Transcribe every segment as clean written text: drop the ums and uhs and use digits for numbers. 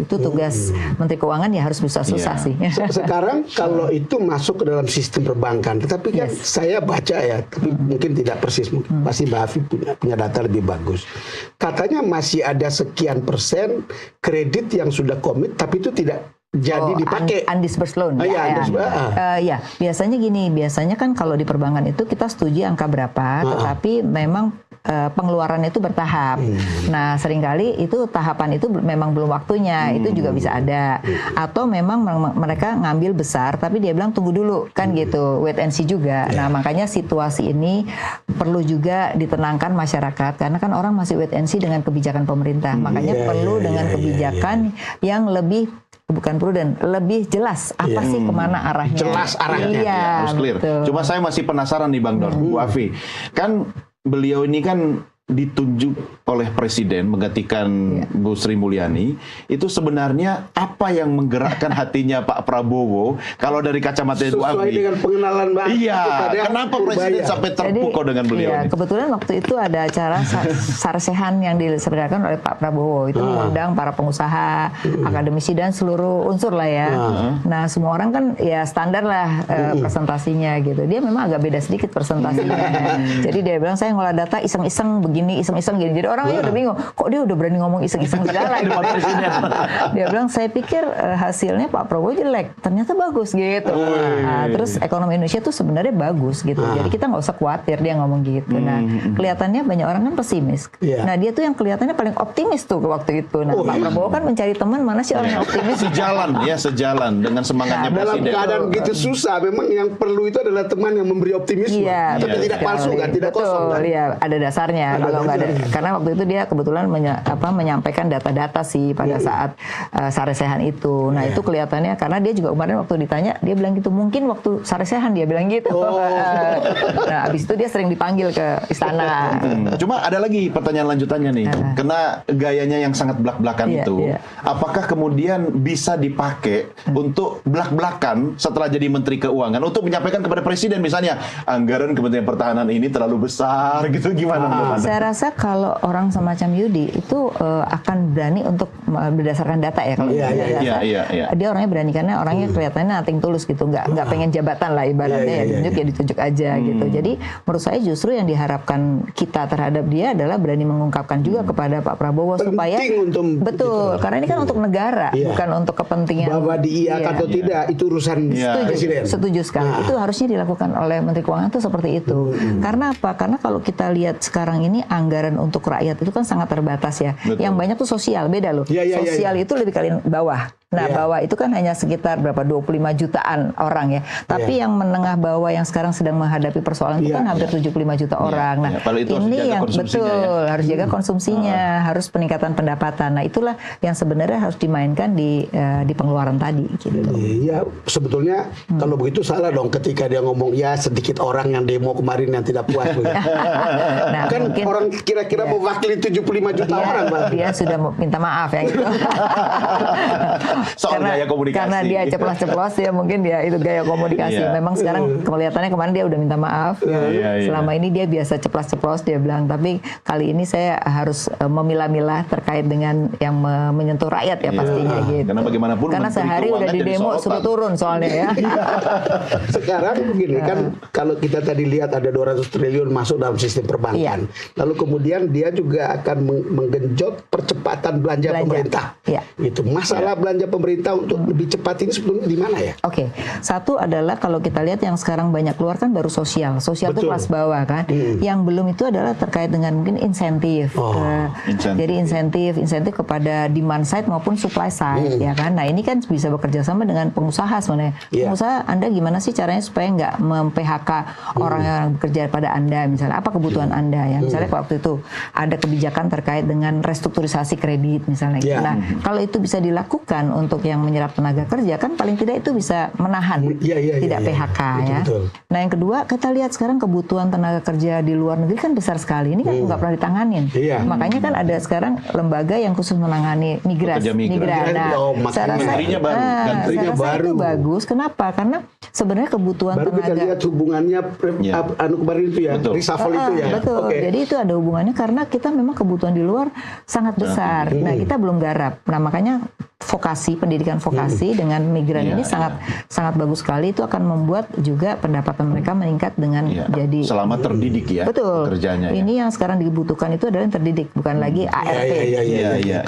Itu tugas Menteri Keuangan ya harus susah-susah sih. Sekarang kalau itu masuk ke dalam sistem perbankan, tetapi kan saya baca ya, tapi mungkin tidak persis, pasti Mbak Afi punya data lebih bagus. Katanya masih ada sekian persen kredit yang sudah komit, tapi itu tidak jadi dipakai. Undisbursed loan. Ya, biasanya gini, biasanya kan kalau di perbankan itu kita setuju angka berapa, tetapi memang pengeluaran itu bertahap. Nah, seringkali itu tahapan itu memang belum waktunya, itu juga bisa ada. Atau memang mereka ngambil besar, tapi dia bilang tunggu dulu, kan gitu, wait and see juga. Nah, makanya situasi ini perlu juga ditenangkan masyarakat, karena kan orang masih wait and see dengan kebijakan pemerintah. Makanya perlu dengan kebijakan yang lebih bukan prudent, lebih jelas apa sih kemana arahnya. Jelas arahnya, harus clear. Betul. Cuma saya masih penasaran nih Bang Don, Bu Afi. Kan beliau ini kan ditunjuk oleh Presiden menggantikan Bu Sri Mulyani. Itu sebenarnya apa yang menggerakkan hatinya Pak Prabowo kalau dari kacamata Bu Afi? Sesuai dengan pengenalan Mbak. Iya, kenapa Presiden sampai terpukau dengan beliau ini? Kebetulan waktu itu ada acara sarsehan yang diselenggarakan oleh Pak Prabowo. Itu mengundang para pengusaha, akademisi dan seluruh unsur lah ya. Nah, semua orang kan ya standar lah presentasinya gitu. Dia memang agak beda sedikit presentasinya. Jadi dia bilang saya ngolah data iseng-iseng begini, iseng-iseng gini. Jadi orang udah bingung, kok dia udah berani ngomong iseng-iseng segala gitu. Dia bilang saya pikir hasilnya Pak Prabowo jelek, ternyata bagus gitu. Nah, terus ekonomi Indonesia tuh sebenarnya bagus gitu. Jadi kita nggak usah khawatir dia ngomong gitu. Nah, kelihatannya banyak orang kan pesimis. Nah, dia tuh yang kelihatannya paling optimis tuh ke waktu itu. Nah, Pak Prabowo kan mencari teman, mana sih orang yang optimis? Sejalan dengan semangatnya Presiden. Dalam keadaan gitu susah, memang yang perlu itu adalah teman yang memberi optimisme. Tapi tidak palsu kan, tidak kosong kan? Iya, ada dasarnya. Kalau nggak ada, karena waktu itu dia kebetulan menyampaikan data-data sih pada saat sarsehan itu. Nah, itu kelihatannya karena dia juga kemarin waktu ditanya, dia bilang gitu, mungkin waktu sarsehan dia bilang gitu. Nah, abis itu dia sering dipanggil ke istana. Cuma ada lagi pertanyaan lanjutannya nih. Karena gayanya yang sangat belak-belakan itu, apakah kemudian bisa dipakai untuk belak-belakan setelah jadi Menteri Keuangan untuk menyampaikan kepada Presiden misalnya anggaran Kementerian Pertahanan ini terlalu besar gitu, gimana? Saya rasa kalau orang semacam Yudi itu akan berani untuk berdasarkan data ya kalau dia orangnya berani karena orangnya kelihatannya nothing tulus gitu, nggak pengen jabatan lah ibaratnya ditunjuk aja gitu. Jadi menurut saya justru yang diharapkan kita terhadap dia adalah berani mengungkapkan juga kepada Pak Prabowo supaya betul karena ini kan untuk negara bukan untuk kepentingan bahwa diiakan atau tidak itu urusan Presiden. Setuju sekali. Itu harusnya dilakukan oleh Menteri Keuangan itu seperti itu. Karena apa? Karena kalau kita lihat sekarang ini anggaran untuk rakyat itu kan sangat terbatas ya. Yang banyak tuh sosial, beda loh. Sosial itu lebih kali bawah. Nah, bawah itu kan hanya sekitar berapa 25 jutaan orang ya. Tapi yang menengah bawah yang sekarang sedang menghadapi persoalan itu kan hampir 75 juta orang. Nah, ini yang betul harus jaga konsumsinya, harus peningkatan pendapatan. Nah, itulah yang sebenarnya harus dimainkan di pengeluaran tadi gitu. Iya, sebetulnya kalau begitu salah dong ketika dia ngomong ya sedikit orang yang demo kemarin yang tidak puas. Nah, kan mungkin, orang kira-kira mewakili 75 juta orang, Mbak. Dia sudah minta maaf ya gitu. Gaya komunikasi. Karena dia ceplos-ceplos ya mungkin dia itu gaya komunikasi. Memang sekarang kelihatannya kemarin dia udah minta maaf. Selama ini dia biasa ceplos-ceplos dia bilang. Tapi kali ini saya harus memilah-milah terkait dengan yang menyentuh rakyat ya pastinya gitu. Karena bagaimanapun karena sehari udah di demo suruh turun soalnya ya. Sekarang begini kan kalau kita tadi lihat ada 200 triliun masuk dalam sistem perbankan. Lalu kemudian dia juga akan menggenjot percepatan belanja pemerintah. Itu masalah belanja pemerintah untuk lebih cepat ini sebetulnya di mana ya? Oke. Satu adalah kalau kita lihat yang sekarang banyak keluar kan baru sosial. Sosial itu kelas bawah kan. Yang belum itu adalah terkait dengan mungkin insentif. Jadi insentif kepada demand side maupun supply side ya kan. Nah, ini kan bisa bekerja sama dengan pengusaha sebenarnya. Pengusaha Anda gimana sih caranya supaya nggak mem-PHK orang yang bekerja pada Anda misalnya apa kebutuhan Anda ya. Misalnya waktu itu ada kebijakan terkait dengan restrukturisasi kredit misalnya gitu. Nah, kalau itu bisa dilakukan untuk yang menyerap tenaga kerja kan paling tidak itu bisa menahan tidak PHK ya. Nah, yang kedua kita lihat sekarang kebutuhan tenaga kerja di luar negeri kan besar sekali. Ini kan nggak pernah ditanganin. Makanya kan ada sekarang lembaga yang khusus menangani migrasi. Nah, saya rasa itu bagus. Kenapa? Karena sebenarnya kebutuhan baru tenaga. Kita lihat hubungannya kemarin itu ya, reshuffle itu ya. Betul. Jadi itu ada hubungannya karena kita memang kebutuhan di luar sangat besar. Nah, kita belum garap. Nah, makanya vokasi, pendidikan vokasi dengan migran ini sangat bagus sekali. Itu akan membuat juga pendapatan mereka meningkat dengan jadi selama terdidik ya. Betul. Pekerjaannya. Ini yang sekarang dibutuhkan itu adalah yang terdidik, bukan lagi ART.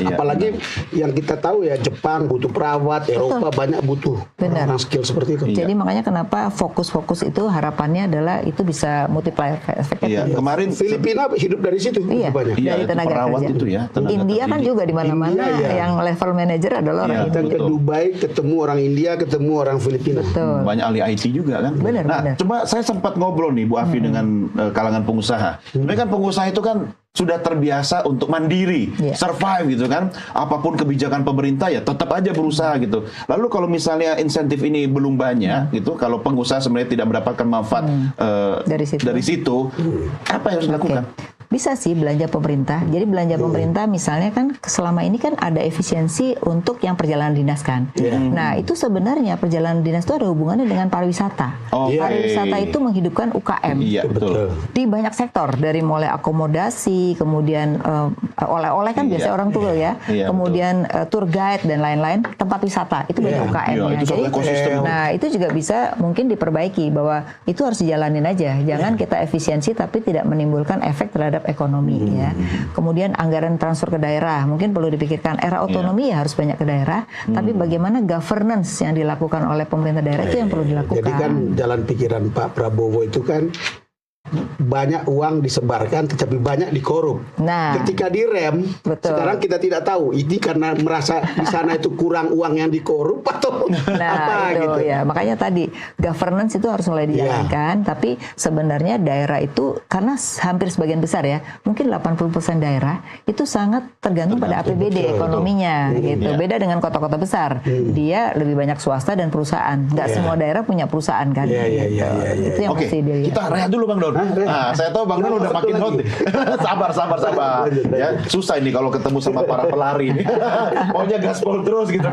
Apalagi yang kita tahu ya, Jepang butuh perawat, Eropa banyak butuh orang skill seperti itu. Jadi makanya kenapa fokus-fokus itu harapannya adalah itu bisa multiplier effect. Kemarin Filipina hidup dari situ banyak. Dari tenaga perawat kerja. itu ya. India kan juga di mana-mana yang level manager adalah orang Kita ke Dubai ketemu orang India, ketemu orang Filipina. Betul. Banyak ahli IT juga kan. Benar. Coba saya sempat ngobrol nih Bu Afi dengan kalangan pengusaha. Sebenarnya kan pengusaha itu kan sudah terbiasa untuk mandiri, survive gitu kan. Apapun kebijakan pemerintah ya tetap aja berusaha gitu. Lalu kalau misalnya insentif ini belum banyak gitu, kalau pengusaha sebenarnya tidak mendapatkan manfaat dari situ, apa yang harus dilakukan? Bisa sih belanja pemerintah. Jadi belanja pemerintah misalnya kan selama ini kan ada efisiensi untuk yang perjalanan dinas kan. Nah itu sebenarnya perjalanan dinas itu ada hubungannya dengan pariwisata. Pariwisata itu menghidupkan UKM. Iya betul. Di banyak sektor, dari mulai akomodasi, kemudian oleh-oleh kan biasanya orang tuh ya. Kemudian tour guide dan lain-lain, tempat wisata itu banyak UKM-nya. Jadi nah itu juga bisa mungkin diperbaiki bahwa itu harus dijalanin aja. Jangan kita efisiensi tapi tidak menimbulkan efek terhadap ekonomi ya. Kemudian anggaran transfer ke daerah mungkin perlu dipikirkan. Era otonomi ya harus banyak ke daerah, tapi bagaimana governance yang dilakukan oleh pemerintah daerah itu yang perlu dilakukan. Jadi kan jalan pikiran Pak Prabowo itu kan banyak uang disebarkan tetapi banyak dikorup. Nah, ketika direm, sekarang kita tidak tahu ini karena merasa di sana itu kurang uang yang dikorup atau apa itu, gitu. Ya, makanya tadi governance itu harus mulai dijalankan, tapi sebenarnya daerah itu karena hampir sebagian besar ya, mungkin 80% daerah itu sangat tergantung pada APBD ekonominya gitu. Beda dengan kota-kota besar. Dia lebih banyak swasta dan perusahaan. Nggak semua daerah punya perusahaan kan. Itu yang mesti dilihat. Kita rehat dulu Bang Don. Nah, saya tahu Bang Don udah makin hot nih. sabar. Ya, susah ini kalau ketemu sama para pelari. Maunya gaspol terus gitu.